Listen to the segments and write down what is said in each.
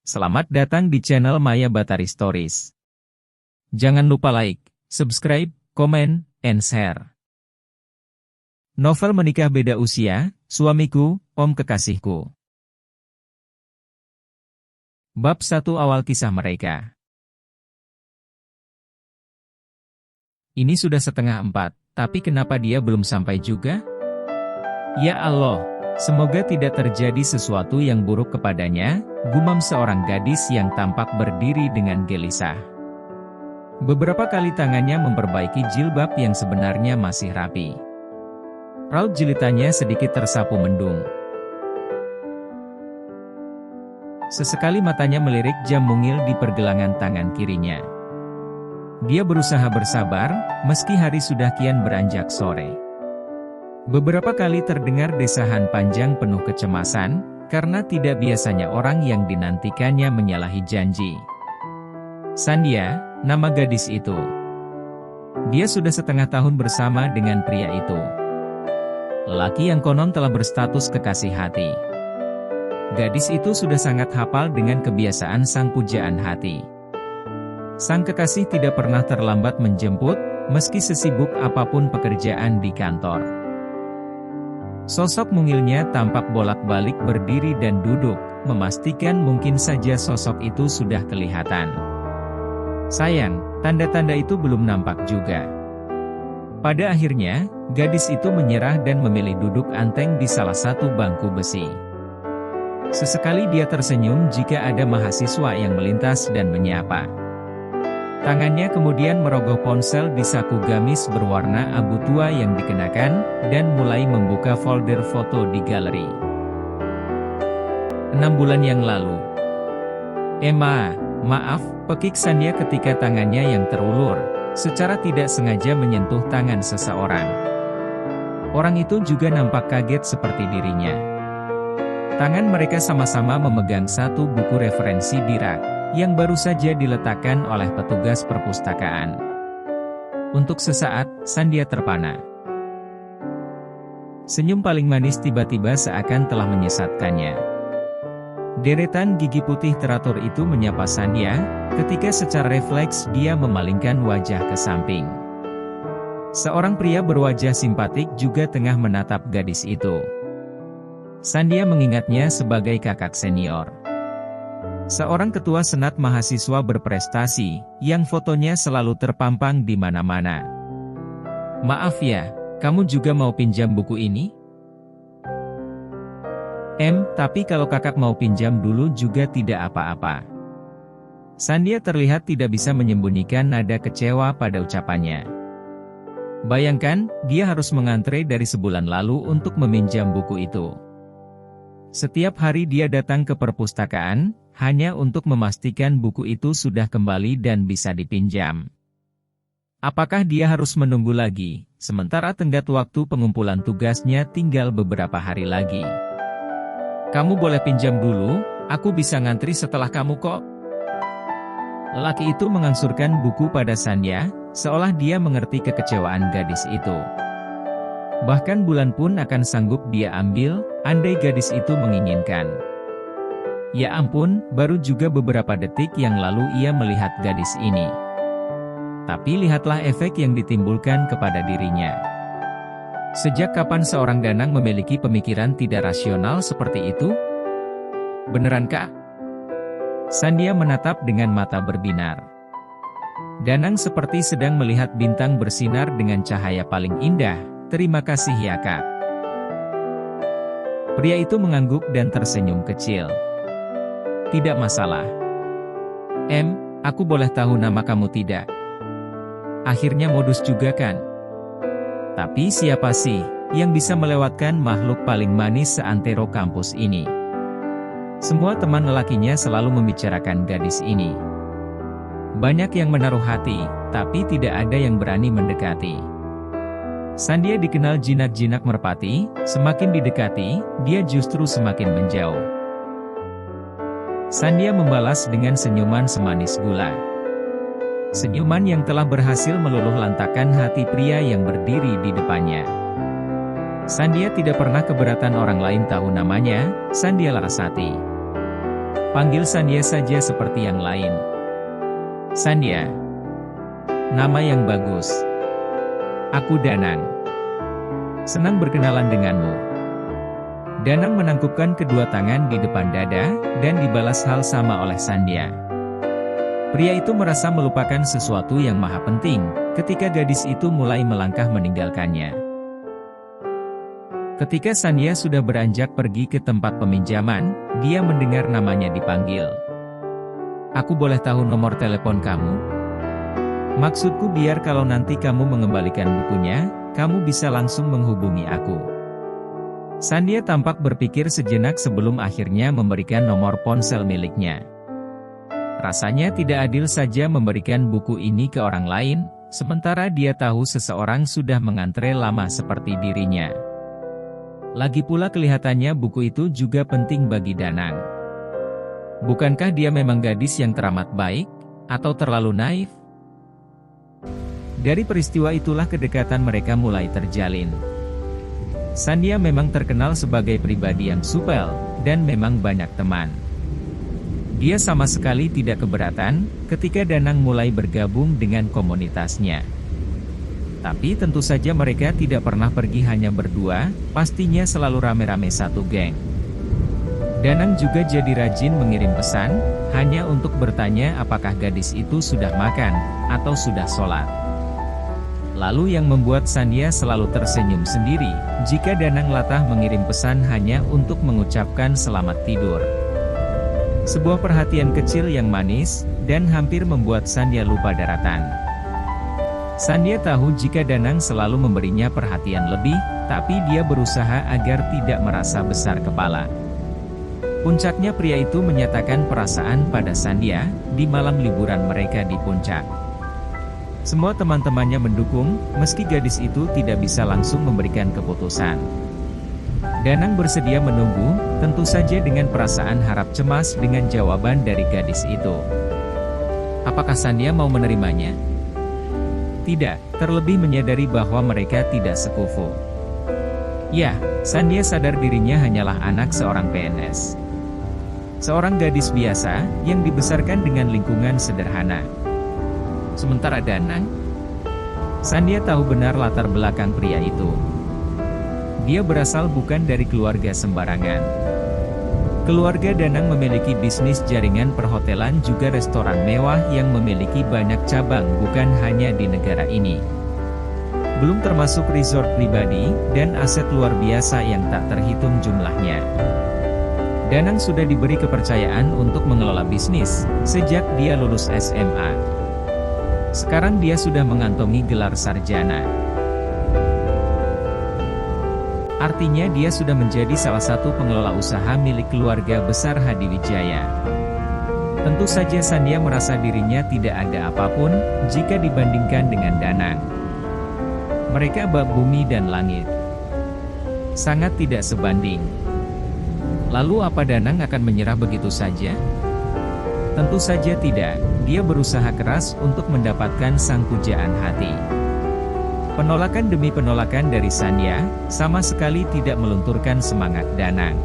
Selamat datang di channel Maya Batari Stories. Jangan lupa like, subscribe, komen, and share. Novel Menikah Beda Usia, Suamiku, Om Kekasihku. Bab 1 awal kisah mereka. Ini sudah 3:30, tapi kenapa dia belum sampai juga? Ya Allah, semoga tidak terjadi sesuatu yang buruk kepadanya, gumam seorang gadis yang tampak berdiri dengan gelisah. Beberapa kali tangannya memperbaiki jilbab yang sebenarnya masih rapi. Raut jilitannya sedikit tersapu mendung. Sesekali matanya melirik jam mungil di pergelangan tangan kirinya. Dia berusaha bersabar, meski hari sudah kian beranjak sore. Beberapa kali terdengar desahan panjang penuh kecemasan, karena tidak biasanya orang yang dinantikannya menyalahi janji. Sandia, nama gadis itu. Dia sudah 1/2 tahun bersama dengan pria itu. Lelaki yang konon telah berstatus kekasih hati. Gadis itu sudah sangat hafal dengan kebiasaan sang pujaan hati. Sang kekasih tidak pernah terlambat menjemput, meski sesibuk apapun pekerjaan di kantor. Sosok mungilnya tampak bolak-balik berdiri dan duduk, memastikan mungkin saja sosok itu sudah kelihatan. Sayang, tanda-tanda itu belum nampak juga. Pada akhirnya, gadis itu menyerah dan memilih duduk anteng di salah satu bangku besi. Sesekali dia tersenyum jika ada mahasiswa yang melintas dan menyapa. Tangannya kemudian merogoh ponsel di saku gamis berwarna abu tua yang dikenakan, dan mulai membuka folder foto di galeri. 6 bulan yang lalu. Emma, maaf, pekik Sandia ketika tangannya yang terulur, secara tidak sengaja menyentuh tangan seseorang. Orang itu juga nampak kaget seperti dirinya. Tangan mereka sama-sama memegang satu buku referensi di rak, yang baru saja diletakkan oleh petugas perpustakaan. Untuk sesaat, Sandia terpana. Senyum paling manis tiba-tiba seakan telah menyesatkannya. Deretan gigi putih teratur itu menyapa Sandia, ketika secara refleks dia memalingkan wajah ke samping. Seorang pria berwajah simpatik juga tengah menatap gadis itu. Sandia mengingatnya sebagai kakak senior. Seorang ketua senat mahasiswa berprestasi, yang fotonya selalu terpampang di mana-mana. Maaf ya, kamu juga mau pinjam buku ini? Tapi kalau kakak mau pinjam dulu juga tidak apa-apa. Sandia terlihat tidak bisa menyembunyikan nada kecewa pada ucapannya. Bayangkan, dia harus mengantre dari sebulan lalu untuk meminjam buku itu. Setiap hari dia datang ke perpustakaan, hanya untuk memastikan buku itu sudah kembali dan bisa dipinjam. Apakah dia harus menunggu lagi, sementara tenggat waktu pengumpulan tugasnya tinggal beberapa hari lagi? Kamu boleh pinjam dulu, aku bisa ngantri setelah kamu kok. Lelaki itu mengangsurkan buku pada Sandia, seolah dia mengerti kekecewaan gadis itu. Bahkan bulan pun akan sanggup dia ambil, andai gadis itu menginginkan. Ya ampun, baru juga beberapa detik yang lalu ia melihat gadis ini. Tapi lihatlah efek yang ditimbulkan kepada dirinya. Sejak kapan seorang Danang memiliki pemikiran tidak rasional seperti itu? Benerankah? Sandia menatap dengan mata berbinar. Danang seperti sedang melihat bintang bersinar dengan cahaya paling indah. Terima kasih ya kak. Pria itu mengangguk dan tersenyum kecil. Tidak masalah. Aku boleh tahu nama kamu tidak? Akhirnya modus juga kan? Tapi siapa sih yang bisa melewatkan makhluk paling manis seantero kampus ini? Semua teman lelakinya selalu membicarakan gadis ini. Banyak yang menaruh hati, tapi tidak ada yang berani mendekati. Sandia dikenal jinak-jinak merpati, semakin didekati, dia justru semakin menjauh. Sandia membalas dengan senyuman semanis gula. Senyuman yang telah berhasil meluluh lantakkan hati pria yang berdiri di depannya. Sandia tidak pernah keberatan orang lain tahu namanya, Sandia Larasati. Panggil Sandia saja seperti yang lain. Sandia. Nama yang bagus. Aku Danang. Senang berkenalan denganmu. Danang menangkupkan kedua tangan di depan dada, dan dibalas hal sama oleh Sandia. Pria itu merasa melupakan sesuatu yang maha penting, ketika gadis itu mulai melangkah meninggalkannya. Ketika Sandia sudah beranjak pergi ke tempat peminjaman, dia mendengar namanya dipanggil. Aku boleh tahu nomor telepon kamu? Maksudku biar kalau nanti kamu mengembalikan bukunya, kamu bisa langsung menghubungi aku. Sandia tampak berpikir sejenak sebelum akhirnya memberikan nomor ponsel miliknya. Rasanya tidak adil saja memberikan buku ini ke orang lain, sementara dia tahu seseorang sudah mengantre lama seperti dirinya. Lagi pula kelihatannya buku itu juga penting bagi Danang. Bukankah dia memang gadis yang teramat baik, atau terlalu naif? Dari peristiwa itulah kedekatan mereka mulai terjalin. Sandia memang terkenal sebagai pribadi yang supel, dan memang banyak teman. Dia sama sekali tidak keberatan ketika Danang mulai bergabung dengan komunitasnya. Tapi tentu saja mereka tidak pernah pergi hanya berdua, pastinya selalu rame-rame satu geng. Danang juga jadi rajin mengirim pesan, hanya untuk bertanya apakah gadis itu sudah makan, atau sudah sholat. Lalu yang membuat Sandia selalu tersenyum sendiri, jika Danang latah mengirim pesan hanya untuk mengucapkan selamat tidur. Sebuah perhatian kecil yang manis, dan hampir membuat Sandia lupa daratan. Sandia tahu jika Danang selalu memberinya perhatian lebih, tapi dia berusaha agar tidak merasa besar kepala. Puncaknya pria itu menyatakan perasaan pada Sandia, di malam liburan mereka di puncak. Semua teman-temannya mendukung, meski gadis itu tidak bisa langsung memberikan keputusan. Danang bersedia menunggu, tentu saja dengan perasaan harap cemas dengan jawaban dari gadis itu. Apakah Sandia mau menerimanya? Tidak, terlebih menyadari bahwa mereka tidak sekufu. Ya, Sandia sadar dirinya hanyalah anak seorang PNS. Seorang gadis biasa, yang dibesarkan dengan lingkungan sederhana. Sementara Danang, Sandia tahu benar latar belakang pria itu. Dia berasal bukan dari keluarga sembarangan. Keluarga Danang memiliki bisnis jaringan perhotelan juga restoran mewah yang memiliki banyak cabang bukan hanya di negara ini. Belum termasuk resort pribadi, dan aset luar biasa yang tak terhitung jumlahnya. Danang sudah diberi kepercayaan untuk mengelola bisnis, sejak dia lulus SMA. Sekarang dia sudah mengantongi gelar sarjana. Artinya dia sudah menjadi salah satu pengelola usaha milik keluarga besar Hadiwijaya. Tentu saja Sandia merasa dirinya tidak ada apapun, jika dibandingkan dengan Danang. Mereka bak bumi dan langit. Sangat tidak sebanding. Lalu apa Danang akan menyerah begitu saja? Tentu saja tidak, dia berusaha keras untuk mendapatkan sang pujaan hati. Penolakan demi penolakan dari Sandia, sama sekali tidak melunturkan semangat Danang.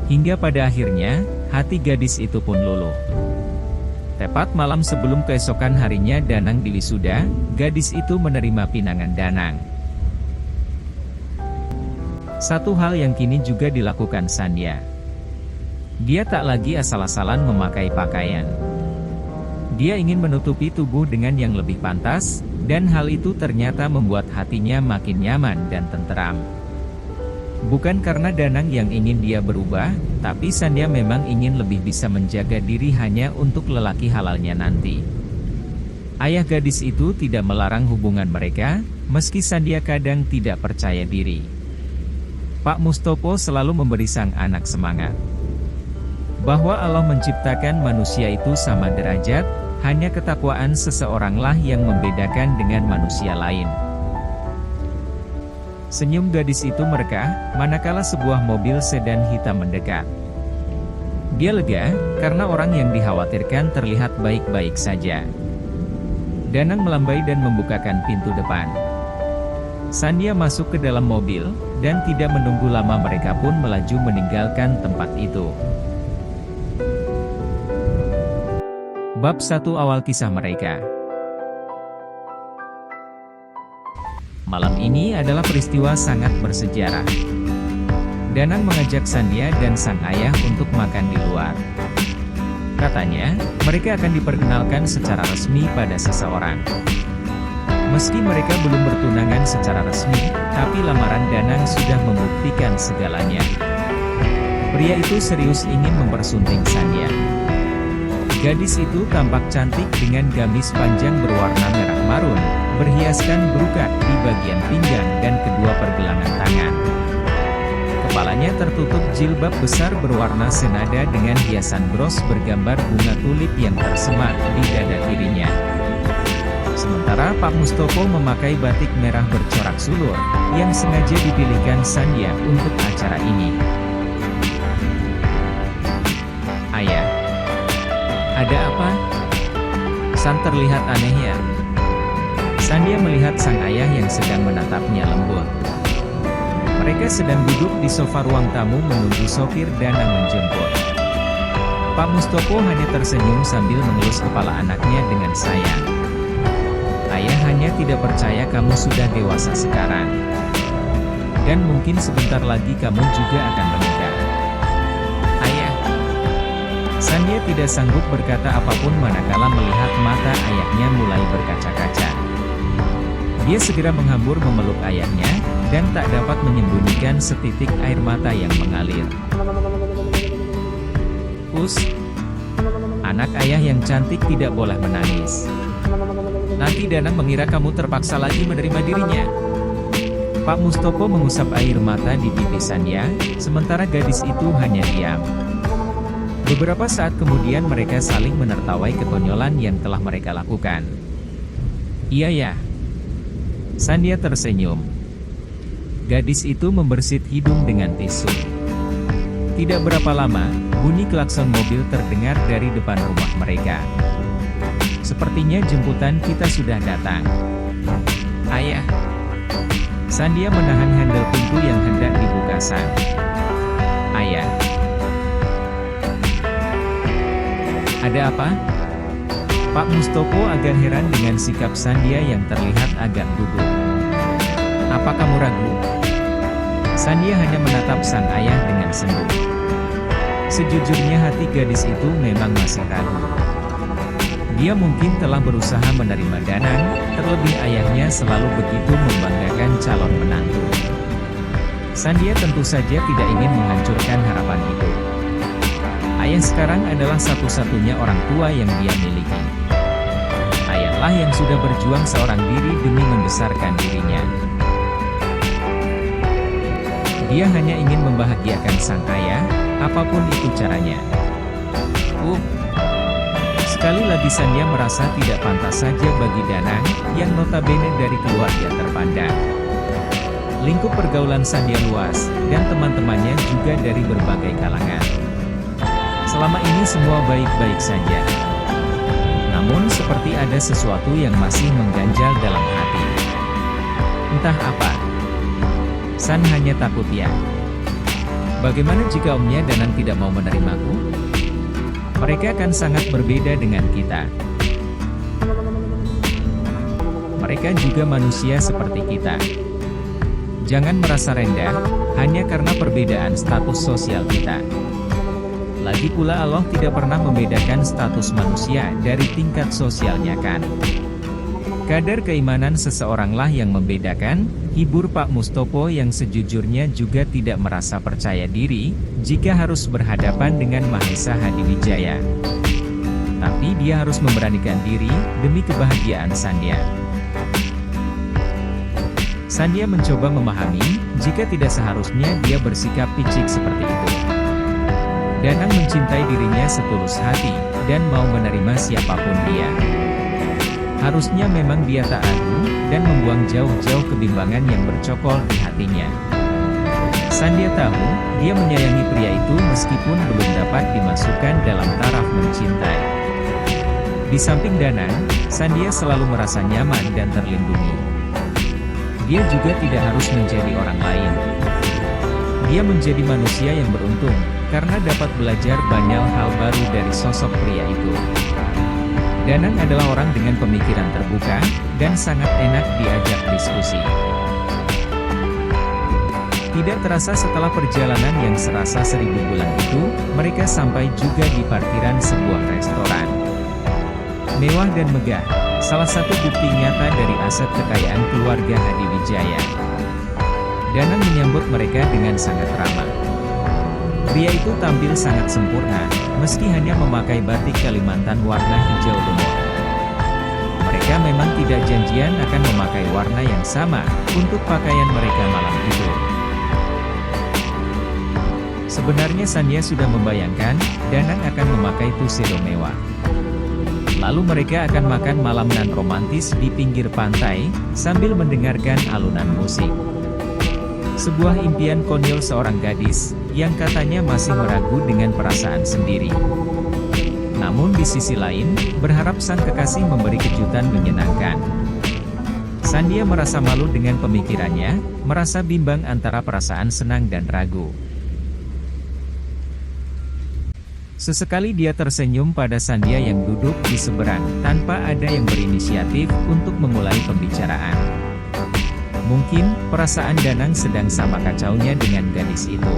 Hingga pada akhirnya, hati gadis itu pun luluh. Tepat malam sebelum keesokan harinya Danang diwisuda, gadis itu menerima pinangan Danang. Satu hal yang kini juga dilakukan Sandia. Dia tak lagi asal-asalan memakai pakaian. Dia ingin menutupi tubuh dengan yang lebih pantas, dan hal itu ternyata membuat hatinya makin nyaman dan tenteram. Bukan karena Danang yang ingin dia berubah, tapi Sandia memang ingin lebih bisa menjaga diri hanya untuk lelaki halalnya nanti. Ayah gadis itu tidak melarang hubungan mereka, meski Sandia kadang tidak percaya diri. Pak Mustopo selalu memberi sang anak semangat. Bahwa Allah menciptakan manusia itu sama derajat, hanya ketakwaan seseoranglah yang membedakan dengan manusia lain. Senyum gadis itu merekah, manakala sebuah mobil sedan hitam mendekat. Dia lega, karena orang yang dikhawatirkan terlihat baik-baik saja. Danang melambai dan membukakan pintu depan. Sandia masuk ke dalam mobil, dan tidak menunggu lama mereka pun melaju meninggalkan tempat itu. Bab 1 Awal kisah mereka. Malam ini adalah peristiwa sangat bersejarah. Danang mengajak Sandia dan sang ayah untuk makan di luar. Katanya, mereka akan diperkenalkan secara resmi pada seseorang. Meski mereka belum bertunangan secara resmi, tapi lamaran Danang sudah membuktikan segalanya. Pria itu serius ingin mempersunting Sandia. Gadis itu tampak cantik dengan gamis panjang berwarna merah marun, berhiaskan brokat di bagian pinggang dan kedua pergelangan tangan. Kepalanya tertutup jilbab besar berwarna senada dengan hiasan bros bergambar bunga tulip yang tersemat di dada kirinya. Sementara Pak Mustopo memakai batik merah bercorak sulur, yang sengaja dipilihkan Sandia untuk acara ini. Ayah, ada apa? San terlihat aneh ya. Sandia melihat sang ayah yang sedang menatapnya lembut. Mereka sedang duduk di sofa ruang tamu menunggu sopir Danang menjemput. Pak Mustopo hanya tersenyum sambil mengelus kepala anaknya dengan sayang. Ayah hanya tidak percaya kamu sudah dewasa sekarang. Dan mungkin sebentar lagi kamu juga akan menikah. Ayah. Sandia tidak sanggup berkata apapun manakala melihat mata ayahnya mulai berkaca-kaca. Dia segera menghambur memeluk ayahnya, dan tak dapat menyembunyikan setitik air mata yang mengalir. Anak ayah yang cantik tidak boleh menangis. Nanti Danang mengira kamu terpaksa lagi menerima dirinya. Pak Mustopo mengusap air mata di pipi Sandia, sementara gadis itu hanya diam. Beberapa saat kemudian mereka saling menertawai kekonyolan yang telah mereka lakukan. Iya ya. Sandia tersenyum. Gadis itu membersit hidung dengan tisu. Tidak berapa lama, bunyi klakson mobil terdengar dari depan rumah mereka. Sepertinya jemputan kita sudah datang. Ayah. Sandia menahan handle pintu yang hendak dibuka San. Ayah. Ada apa? Pak Mustopo agak heran dengan sikap Sandia yang terlihat agak gugup. Apa kamu ragu? Sandia hanya menatap sang ayah dengan sendu. Sejujurnya hati gadis itu memang masih ragu. Dia mungkin telah berusaha menerima Danang, terlebih ayahnya selalu begitu membanggakan calon menantu. Sandia tentu saja tidak ingin menghancurkan harapan itu. Ayah sekarang adalah satu-satunya orang tua yang dia miliki. Ayahlah yang sudah berjuang seorang diri demi membesarkan dirinya. Dia hanya ingin membahagiakan sang ayah, apapun itu caranya. Sekali lagi Sandia merasa tidak pantas saja bagi Danang, yang notabene dari keluarga terpandang. Lingkup pergaulan Sandia luas, dan teman-temannya juga dari berbagai kalangan. Selama ini semua baik-baik saja. Namun seperti ada sesuatu yang masih mengganjal dalam hati. Entah apa. San hanya takut ya. Bagaimana jika omnya Danang tidak mau menerimaku? Mereka akan sangat berbeda dengan kita. Mereka juga manusia seperti kita. Jangan merasa rendah, hanya karena perbedaan status sosial kita. Lagi pula Allah tidak pernah membedakan status manusia dari tingkat sosialnya kan. Kadar keimanan seseoranglah yang membedakan, hibur Pak Mustopo yang sejujurnya juga tidak merasa percaya diri, jika harus berhadapan dengan Mahesa Hadiwijaya. Tapi dia harus memberanikan diri, demi kebahagiaan Sandia. Sandia mencoba memahami, jika tidak seharusnya dia bersikap picik seperti itu. Danang mencintai dirinya setulus hati, dan mau menerima siapapun dia. Harusnya memang dia tak ragu, dan membuang jauh-jauh kebimbangan yang bercokol di hatinya. Sandia tahu, dia menyayangi pria itu meskipun belum dapat dimasukkan dalam taraf mencintai. Di samping Danang, Sandia selalu merasa nyaman dan terlindungi. Dia juga tidak harus menjadi orang lain. Dia menjadi manusia yang beruntung, karena dapat belajar banyak hal baru dari sosok pria itu. Danang adalah orang dengan pemikiran terbuka, dan sangat enak diajak diskusi. Tidak terasa setelah perjalanan yang serasa 1000 bulan itu, mereka sampai juga di parkiran sebuah restoran. Mewah dan megah, salah satu bukti nyata dari aset kekayaan keluarga Hadiwijaya. Danang menyambut mereka dengan sangat ramah. Pria itu tampil sangat sempurna, meski hanya memakai batik Kalimantan warna hijau lumut. Mereka memang tidak janjian akan memakai warna yang sama untuk pakaian mereka malam itu. Sebenarnya Sandhya sudah membayangkan, Danang akan memakai tuxedo mewah. Lalu mereka akan makan malam nan romantis di pinggir pantai, sambil mendengarkan alunan musik. Sebuah impian konyol seorang gadis, yang katanya masih meragu dengan perasaan sendiri. Namun di sisi lain, berharap sang kekasih memberi kejutan menyenangkan. Sandhya merasa malu dengan pemikirannya, merasa bimbang antara perasaan senang dan ragu. Sesekali dia tersenyum pada Sandhya yang duduk di seberang, tanpa ada yang berinisiatif untuk memulai pembicaraan. Mungkin, perasaan Danang sedang sama kacaunya dengan gadis itu.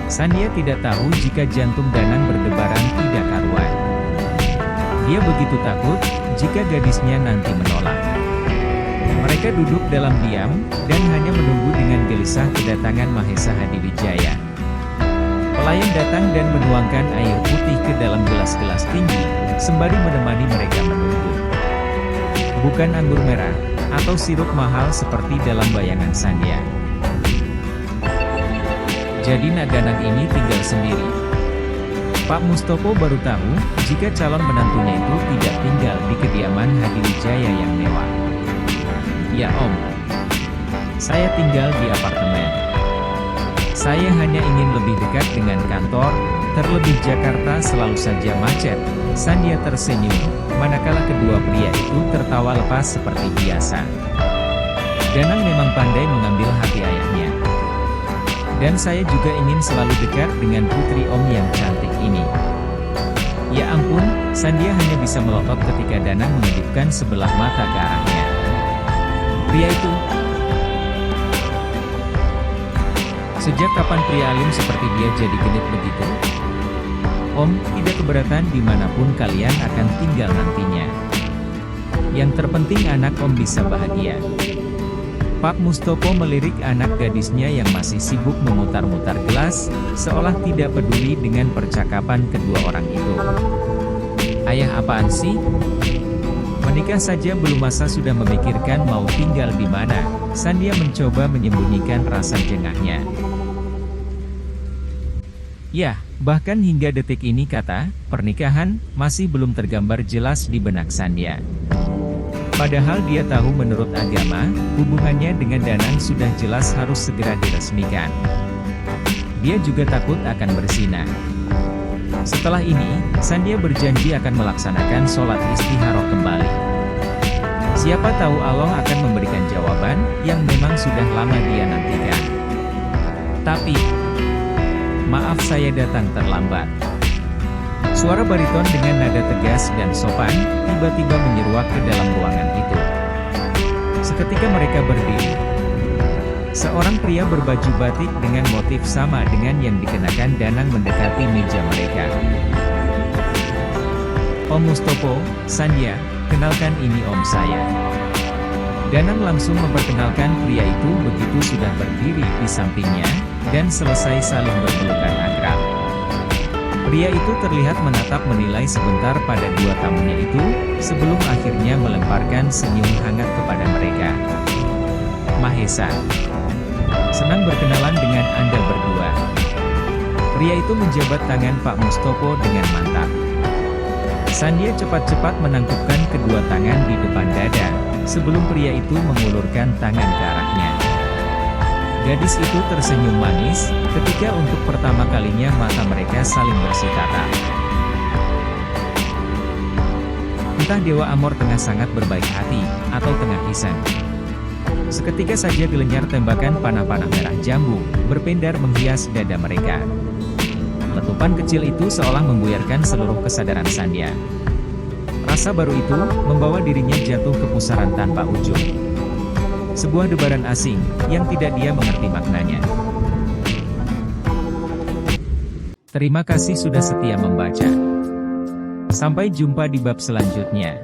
Sandhya tidak tahu jika jantung Danang berdebaran tidak karuan. Dia begitu takut, jika gadisnya nanti menolak. Mereka duduk dalam diam, dan hanya menunggu dengan gelisah kedatangan Mahesa Hadiwijaya. Pelayan datang dan menuangkan air putih ke dalam gelas-gelas tinggi, sembari menemani mereka menunggu. Bukan anggur merah, atau sirup mahal seperti dalam bayangan Sandhya. Jadi Nak Danang ini tinggal sendiri. Pak Mustopo baru tahu, jika calon menantunya itu tidak tinggal di kediaman Hadiwijaya yang mewah. Ya Om, saya tinggal di apartemen. Saya hanya ingin lebih dekat dengan kantor, terlebih Jakarta selalu saja macet. Sandhya tersenyum, manakala kedua pria itu tertawa lepas seperti biasa. Danang memang pandai mengambil hati ayahnya. Dan saya juga ingin selalu dekat dengan putri Om yang cantik ini. Ya ampun, Sandhya hanya bisa melotot ketika Danang mengedipkan sebelah mata ke arahnya. Pria itu... Sejak kapan pria alim seperti dia jadi genit begitu? Om, tidak keberatan dimanapun kalian akan tinggal nantinya. Yang terpenting anak Om bisa bahagia. Pak Mustopo melirik anak gadisnya yang masih sibuk memutar-mutar gelas, seolah tidak peduli dengan percakapan kedua orang itu. Ayah apaan sih? Menikah saja belum masa sudah memikirkan mau tinggal di mana. Sandhya mencoba menyembunyikan rasa jengahnya. Ya, bahkan hingga detik ini kata, pernikahan, masih belum tergambar jelas di benak Sandhya. Padahal dia tahu menurut agama, hubungannya dengan Danang sudah jelas harus segera diresmikan. Dia juga takut akan berzina. Setelah ini, Sandhya berjanji akan melaksanakan sholat istikharah kembali. Siapa tahu Allah akan memberikan jawaban, yang memang sudah lama dia nantikan. Tapi... maaf saya datang terlambat. Suara bariton dengan nada tegas dan sopan, tiba-tiba menyeruak ke dalam ruangan itu. Seketika mereka berdiri. Seorang pria berbaju batik dengan motif sama dengan yang dikenakan Danang mendekati meja mereka. Om Mustopo, Sandhya, kenalkan ini Om saya. Danang langsung memperkenalkan pria itu begitu sudah berdiri di sampingnya, dan selesai saling berpelukan akrab. Pria itu terlihat menatap menilai sebentar pada dua tamunya itu, sebelum akhirnya melemparkan senyum hangat kepada mereka. Mahesa, senang berkenalan dengan Anda berdua. Pria itu menjabat tangan Pak Mustopo dengan mantap. Sandhya cepat-cepat menangkupkan kedua tangan di depan dada, sebelum pria itu mengulurkan tangan ke arahnya. Gadis itu tersenyum manis, ketika untuk pertama kalinya mata mereka saling bersitatap. Entah Dewa Amor tengah sangat berbaik hati, atau tengah kisah. Seketika saja gelenyar tembakan panah-panah merah jambu, berpendar menghias dada mereka. Letupan kecil itu seolah membuyarkan seluruh kesadaran Sandhya. Rasa baru itu, membawa dirinya jatuh ke pusaran tanpa ujung. Sebuah debaran asing, yang tidak dia mengerti maknanya. Terima kasih sudah setia membaca. Sampai jumpa di bab selanjutnya.